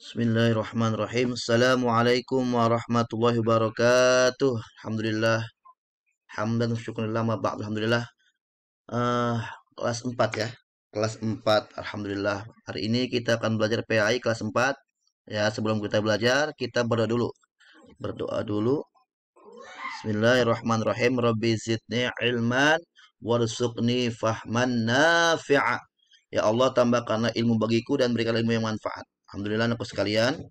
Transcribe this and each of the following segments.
Bismillahirrahmanirrahim. Assalamualaikum warahmatullahi wabarakatuh. Alhamdulillah. Hamdan syukurillah ma ba'd. Alhamdulillah. Eh, Kelas 4 ya. Kelas 4. Alhamdulillah. Hari ini kita akan belajar PAI kelas 4. Ya, sebelum kita belajar, kita berdoa dulu. Berdoa dulu. Bismillahirrahmanirrahim. Rabbi zidni ilman warzuqni fahman nafi'a. Ya Allah, tambahkanlah ilmu bagiku dan berikan ilmu yang manfaat. Alhamdulillah, anak sekalian.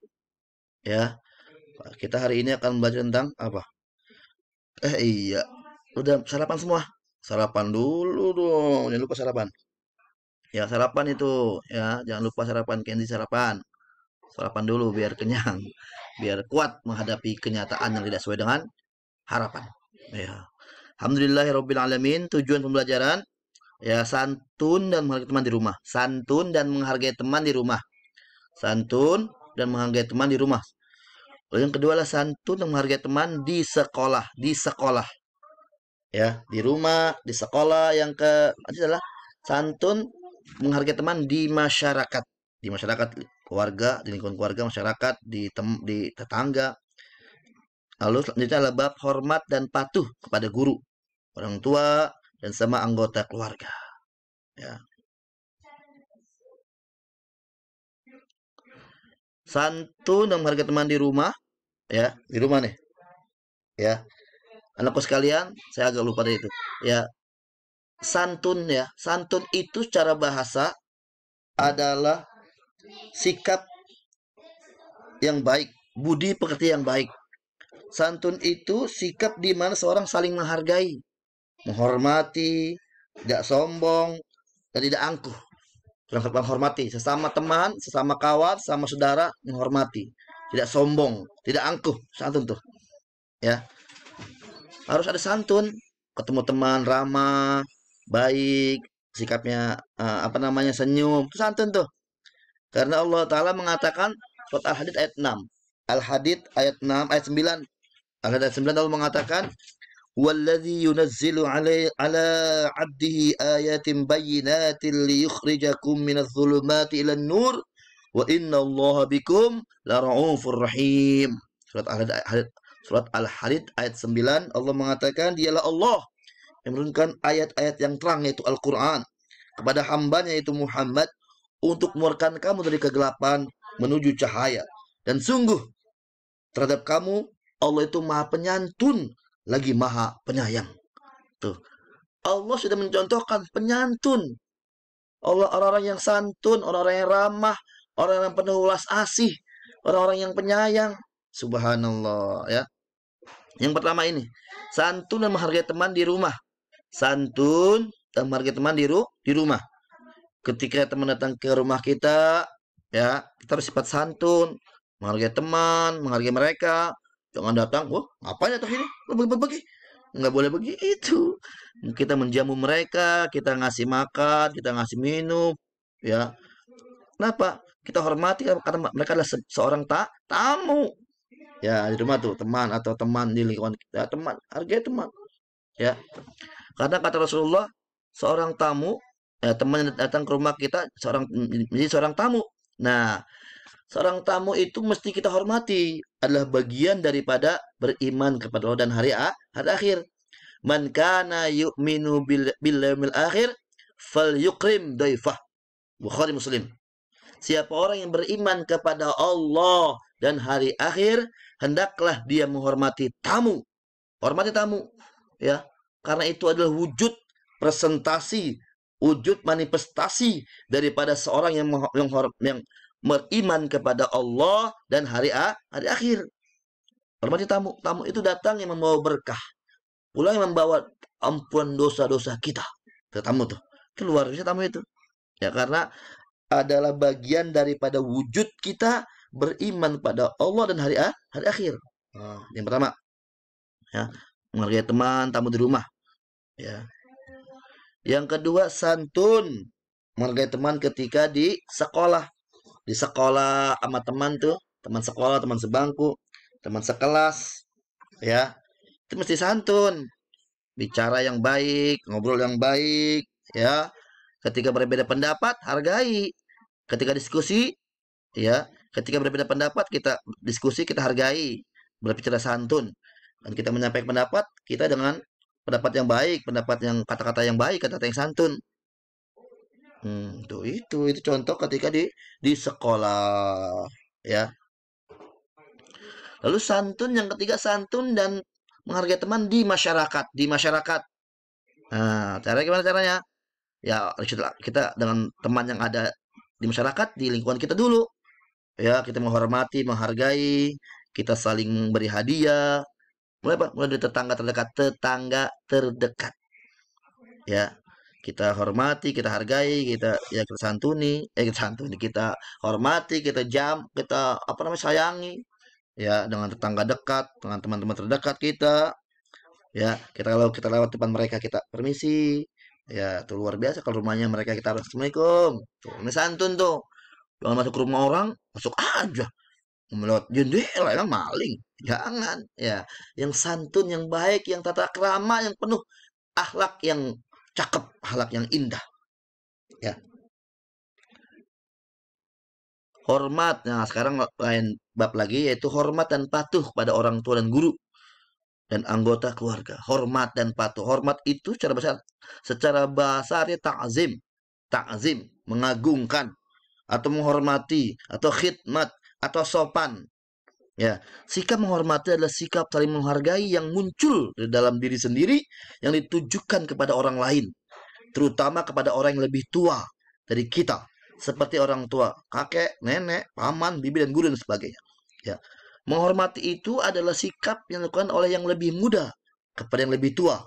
Ya, kita hari ini akan belajar tentang apa? Iya. Udah sarapan semua? Sarapan dulu dong. Jangan lupa sarapan. Ya, sarapan itu. Ya, jangan lupa sarapan. Candy sarapan. Sarapan dulu biar kenyang. Biar kuat menghadapi kenyataan yang tidak sesuai dengan harapan. Ya. Alhamdulillahirabbil alamin. Tujuan pembelajaran ya santun dan menghargai teman di rumah. Santun dan menghargai teman di rumah. Santun dan menghargai teman di rumah. Lalu yang kedua adalah santun dan menghargai teman di sekolah. Di sekolah. Ya, di rumah, di sekolah. Yang ke adalah santun menghargai teman di masyarakat. Di masyarakat keluarga, di lingkungan keluarga, masyarakat, di tetangga. Lalu selanjutnya adalah bab hormat dan patuh kepada guru, orang tua, dan sama anggota keluarga. Ya. Santun dan menghargai teman di rumah, ya, di rumah nih. Ya, anakku sekalian, saya agak lupa dari itu. Ya, santun ya, santun itu secara bahasa adalah sikap yang baik, budi pekerti yang baik. Santun itu sikap di mana seorang saling menghargai, menghormati, tidak sombong, dan tidak angkuh. Menghormati sesama teman, sesama kawan, sama saudara, menghormati, tidak sombong, tidak angkuh. Santun tuh, ya. Harus ada santun, ketemu teman ramah, baik, sikapnya apa namanya senyum, itu santun tuh. Karena Allah Ta'ala mengatakan surat Al-Hadid ayat 6. Al-Hadid ayat 6, ayat 9. Al-Hadid ayat 9 Allah mengatakan Walladzi yunazzilu ala 'abdihi ayatin bayyinatin liyukhrijakum minadh dhulumati ilan nur wa innallaha bikum lara'ufur rahim. Surat Al-Hadid ayat 9 Allah mengatakan dialah Allah yang menurunkan ayat-ayat yang terang yaitu Al-Qur'an kepada hambanya yaitu Muhammad untuk mengeluarkan kamu dari kegelapan menuju cahaya. Dan sungguh terhadap kamu Allah itu maha penyantun lagi maha penyayang. Tuh. Allah sudah mencontohkan penyantun. Allah orang-orang yang santun, orang-orang yang ramah, orang-orang yang penuh ulas asih, orang-orang yang penyayang. Subhanallah ya. Yang pertama ini, santun dan menghargai teman di rumah. Santun dan menghargai teman di rumah. Ketika teman datang ke rumah kita, ya, kita harus sifat santun, menghargai teman, menghargai mereka. Jangan datang, wah, ngapain datang sini? Bagi-bagi. Nggak boleh begitu. Kita menjamu mereka, kita ngasih makan, kita ngasih minum, ya. Kenapa? Kita hormati karena mereka adalah seorang tamu. Ya, di rumah tuh teman atau teman di lingkungan kita, teman, hargai teman. Ya. Karena kata Rasulullah, seorang tamu ya, teman yang datang ke rumah kita menjadi seorang tamu. Nah, seorang tamu itu mesti kita hormati, adalah bagian daripada beriman kepada Allah dan hari akhir. Man kana yu'minu bil yaumil akhir falyukrim daifah. Bukhari Muslim. Siapa orang yang beriman kepada Allah dan hari akhir, hendaklah dia menghormati tamu. Hormati tamu, ya. Karena itu adalah wujud presentasi, wujud manifestasi daripada seorang yang beriman kepada Allah dan hari akhir. Hormati tamu. Tamu itu datang yang membawa berkah, pulang yang membawa ampunan dosa-dosa kita. Tamu tuh keluar dari tamu itu. Ya karena adalah bagian daripada wujud kita beriman pada Allah dan hari akhir. Nah, yang pertama, ya, menghargai teman, tamu di rumah. Ya. Yang kedua, santun, menghargai teman ketika di sekolah. Di sekolah sama teman tuh, teman sekolah, teman sebangku, teman sekelas, ya. Itu mesti santun. Bicara yang baik, ngobrol yang baik, ya. Ketika berbeda pendapat, hargai. Ketika diskusi, ya, Ketika berbeda pendapat, kita diskusi, kita hargai, berbicara santun, dan kita menyampaikan pendapat kita dengan pendapat yang baik, pendapat yang kata-kata yang baik, kata-kata yang santun. Itu contoh ketika di sekolah, ya. Lalu santun yang ketiga, santun dan menghargai teman di masyarakat, di masyarakat. Nah, cara gimana caranya? Ya, kita dengan teman yang ada di masyarakat, di lingkungan kita dulu. Ya, kita menghormati, menghargai, kita saling memberi hadiah. Mulai apa? Mulai dari tetangga terdekat, tetangga terdekat. Ya, kita hormati, kita hargai, kita santuni, kita hormati, kita apa namanya, sayangi. Ya, dengan tetangga dekat, dengan teman-teman terdekat kita. Ya, kalau kita lewat depan mereka, kita permisi. Ya, itu luar biasa. Kalau rumahnya mereka, kita harus assalamualaikum. Tuh, ini santun tuh. Jangan masuk ke rumah orang, masuk aja. Melewat jendela, emang maling. Jangan. Ya, yang santun, yang baik, yang tata krama, yang penuh akhlak yang cakep, akhlak yang indah. Ya, hormat. Nah, sekarang lain bab lagi, yaitu hormat dan patuh pada orang tua dan guru dan anggota keluarga. Hormat dan patuh. Hormat itu secara bahasa artinya ta'zim. Ta'zim, mengagungkan atau menghormati atau khidmat atau sopan. Ya, sikap menghormati adalah sikap saling menghargai yang muncul di dalam diri sendiri yang ditujukan kepada orang lain, terutama kepada orang yang lebih tua dari kita, seperti orang tua, kakek, nenek, paman, bibi, dan guru dan sebagainya. Ya, menghormati itu adalah sikap yang dilakukan oleh yang lebih muda kepada yang lebih tua.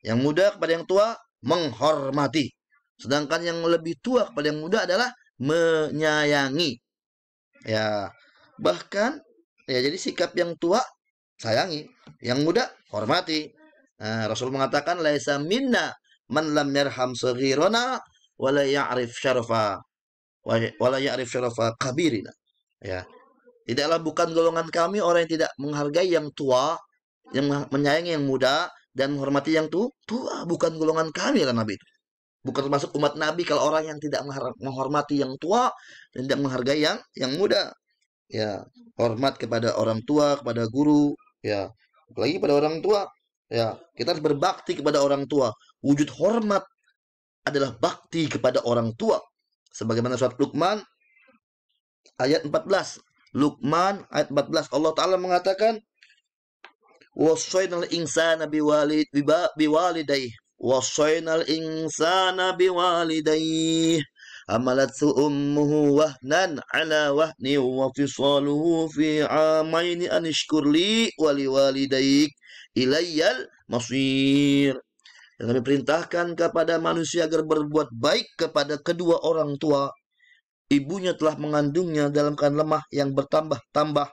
Yang muda kepada yang tua menghormati. Sedangkan yang lebih tua kepada yang muda adalah menyayangi. Ya, bahkan ya, jadi sikap yang tua sayangi, yang muda hormati. Nah, Rasul mengatakan laisa minna man lam yarham saghirana wala ya'rif syarafa wala ya'rif syarafa kabirina. Ya, tidaklah bukan golongan kami orang yang tidak menghargai yang tua, yang menyayangi yang muda dan menghormati yang tua, bukan golongan kami, kata Nabi itu. Bukan termasuk umat Nabi kalau orang yang tidak menghormati yang tua dan tidak menghargai yang muda. Ya, hormat kepada orang tua, kepada guru, ya, apalagi kepada orang tua. Ya, kita harus berbakti kepada orang tua. Wujud hormat adalah bakti kepada orang tua. Sebagaimana surat Luqman ayat 14. Luqman ayat 14, Allah Ta'ala mengatakan, "Wassaynal insana biwalidayhi wassaynal insana biwalidayhi hamalathu ummuhu wahnan ala wahni wa fisaluhu fi amaini an ishkur li wa liwalidayk ilayyal masir." Yang kami perintahkan kepada manusia agar berbuat baik kepada kedua orang tua. Ibunya telah mengandungnya dalam keadaan lemah yang bertambah-tambah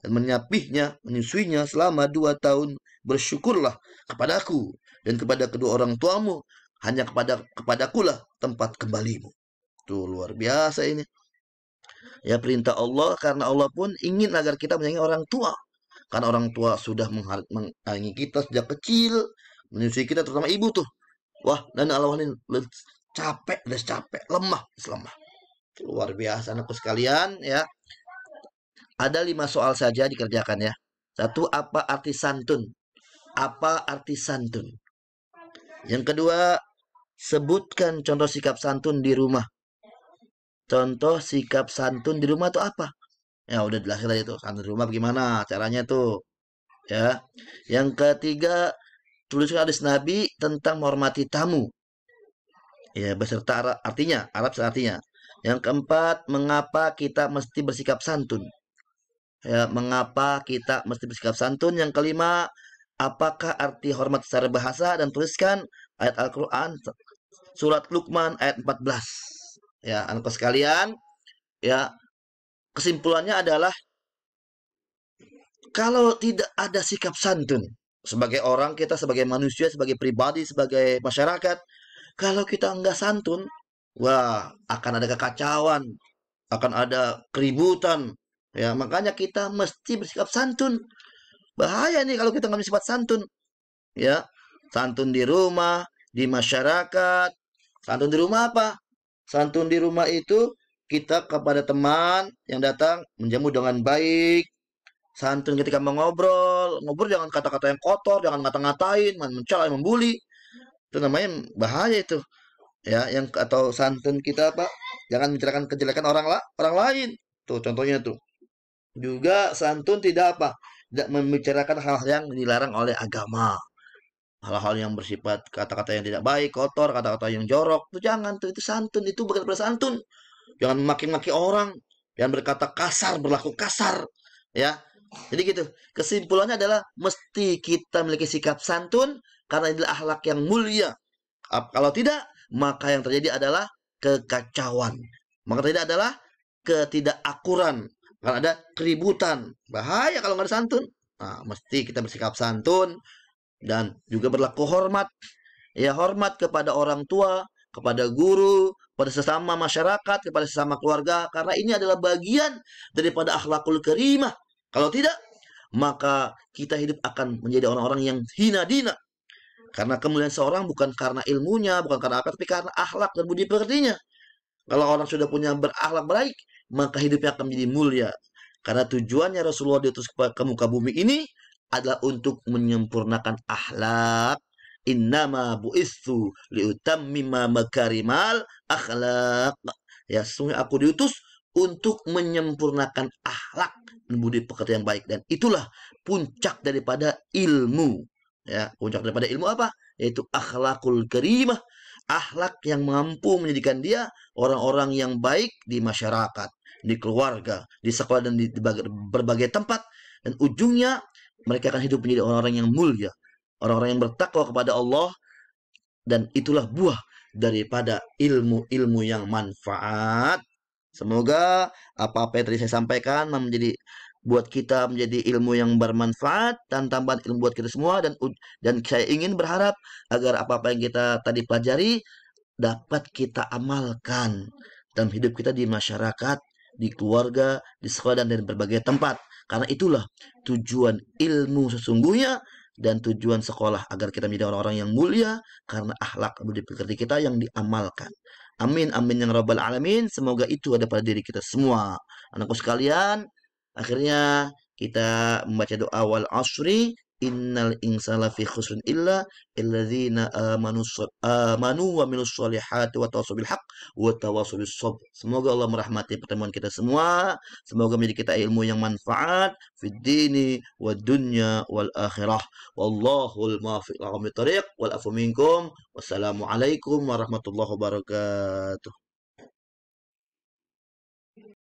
dan menyapihnya, menyusuinya selama 2 tahun. Bersyukurlah kepadaku dan kepada kedua orang tuamu, hanya kepadakulah tempat kembalimu. Tuh, luar biasa ini. Ya, perintah Allah, karena Allah pun ingin agar kita menyayangi orang tua. Karena orang tua sudah menyayangi kita sejak kecil, menyusui kita, terutama ibu tuh. Wah, dan Allah ini capek, lemah. Luar biasa anakku sekalian, ya. Ada 5 soal saja dikerjakan, ya. 1, apa arti santun? Apa arti santun? Yang kedua, sebutkan contoh sikap santun di rumah. Contoh sikap santun di rumah itu apa? Ya, udah jelasin tadi tuh, santun di rumah bagaimana caranya tuh. Ya. Yang ketiga, tuliskan hadis Nabi tentang menghormati tamu. Ya, beserta artinya, artinya. Yang keempat, mengapa kita mesti bersikap santun? Ya, mengapa kita mesti bersikap santun? Yang kelima, apakah arti hormat secara bahasa? Dan tuliskan ayat Al-Quran surat Luqman ayat 14. Ya, anak sekalian, ya, kesimpulannya adalah kalau tidak ada sikap santun sebagai orang, kita sebagai manusia, sebagai pribadi, sebagai masyarakat, kalau kita enggak santun, wah, akan ada kekacauan, akan ada keributan. Ya, makanya kita mesti bersikap santun. Bahaya nih kalau kita nggak bersifat santun. Ya, santun di rumah, di masyarakat. Santun di rumah apa? Santun di rumah itu kita kepada teman yang datang menjamu dengan baik, santun ketika mengobrol, ngobrol jangan kata-kata yang kotor, jangan ngata-ngatain, mencela, membuli. Itu namanya bahaya itu. Ya, yang atau santun kita apa? Jangan menceritakan kejelekan orang lain. Tuh contohnya tuh. Juga santun tidak apa? Tidak membicarakan hal-hal yang dilarang oleh agama. Hal-hal yang bersifat kata-kata yang tidak baik, kotor, kata-kata yang jorok, itu jangan tuh, itu santun, itu bukan bersantun. Jangan maki-maki orang, jangan berkata kasar, berlaku kasar, ya. Jadi gitu. Kesimpulannya adalah mesti kita memiliki sikap santun karena inilah akhlak yang mulia. Kalau tidak, maka yang terjadi adalah kekacauan. Maka terjadi adalah ketidakakuran. Karena ada keributan. Bahaya kalau nggak ada santun. Nah, mesti kita bersikap santun dan juga berlaku hormat. Ya, hormat kepada orang tua, kepada guru, pada sesama masyarakat, kepada sesama keluarga, karena ini adalah bagian daripada akhlakul karimah. Kalau tidak, maka kita hidup akan menjadi orang-orang yang hina dina. Karena kemuliaan seorang bukan karena ilmunya, bukan karena apa, tapi karena akhlak dan budi pekertinya. Kalau orang sudah punya berakhlak baik, maka hidupnya akan menjadi mulia. Karena tujuannya Rasulullah diutus ke muka bumi ini adalah untuk menyempurnakan akhlak. Innama bu'istu liutammima makarimal akhlak. Ya, sesungguhnya aku diutus untuk menyempurnakan akhlak dan budi pekerti yang baik. Dan itulah puncak daripada ilmu. Ya, puncak daripada ilmu apa? Yaitu akhlakul karimah. Akhlak yang mampu menjadikan dia orang-orang yang baik di masyarakat, di keluarga, di sekolah, dan di berbagai tempat. Dan ujungnya mereka akan hidup menjadi orang-orang yang mulia, orang-orang yang bertakwa kepada Allah. Dan itulah buah daripada ilmu-ilmu yang manfaat. Semoga apa-apa yang tadi saya sampaikan menjadi buat kita menjadi ilmu yang bermanfaat dan tambahan ilmu buat kita semua. Dan saya ingin berharap agar apa-apa yang kita tadi pelajari dapat kita amalkan dalam hidup kita di masyarakat, di keluarga, di sekolah, dan di berbagai tempat. Karena itulah tujuan ilmu sesungguhnya dan tujuan sekolah, agar kita menjadi orang-orang yang mulia karena akhlak budi pekerti kita yang diamalkan. Amin, amin yang rabbal alamin. Semoga itu ada pada diri kita semua. Anakku sekalian, akhirnya kita membaca doa wal asri. Innal insana fi khusrin illa alladzina amanu wa minus solihati wa tawassaw bil haq wa tawassaw bis sabr. Semoga Allah merahmati pertemuan kita semua. Semoga menjadi kita ilmu yang manfaat fid dini wad dunya wal akhirah. Wallahul muwaffiq ila aqwamit thoriq wal afu minkum. Wassalamualaikum warahmatullahi wabarakatuh.